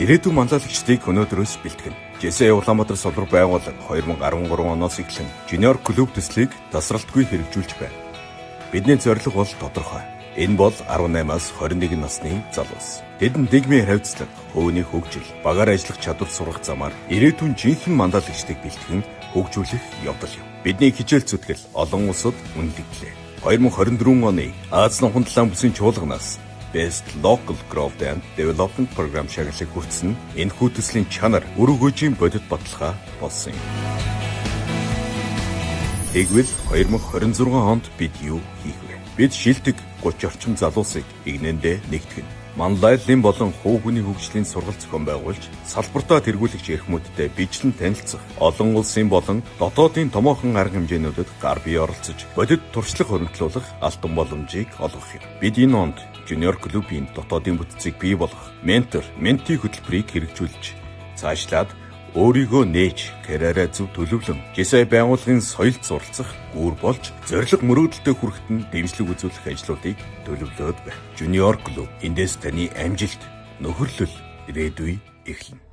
Ирээдүйн манлайлагчдыг өнөөдрөөс бэлтгэн. ЖС Улаанбаатар солбор байгууллага 2013 оноос эхлэн жуниор клуб төслийг тасралтгүй хэрэгжүүлж байна. Бидний зорилго бол тодорхой. Энэ бол 18-аас 21 насны залуус. Тэдэнд нийгмийн хариуцлага, хөвөний хөгжил, багаар ажиллах чадвар сурах замаар ирээдүйн жинхэнэ манлайлагчдыг бэлтгэн хөгжүүлэх явдал юм. Бидний хичээл зүтгэл олон улсад үнэлэгдлээ. 2024 оны Аз номхон талаан бүсийн чуулганаас Best Local Growth and Development Program шагналыг хүртсэн энэхүү төслийн чанар үр өгөөжийн бодит баталгаа болсон юм. Тэгвэл 2026 онд бид юу хийх вэ? Бид шилдэг 30 орчим залуусыг игнэндээ нэгтгэн. Манлайллын болон хуу хөний хөгжлийн сургалт зохион байгуулж, салбартаа тэргүүлэгч эрхмүүдтэй бичлэн танилцах, олон улсын болон дотоодын томоохон арга хэмжээнүүдэд гар бие оролцож, бодит туршлага хөрөнгөлүүлэх алтан боломжийг олгох юм. Бид энэ онд жуниор клубын дотоодын бүтцийг бий болгох, ментор, менти хөтөлбөрийг хэрэгжүүлж, цаашлаад өөрийгөө нээж, карьераа зөв төлөвлөн, ЖС байгууллагын соёлд суралцах, гүүр болж, зорилго мөрөөдөлтөд хүрэхэд нь дэмжлэг үзүүлэх ажлуудыг төлөвлөөд байна. Жуниор клуб эндээс таны амжилт, нөхөрлөл, ирээдүй эхэлнэ.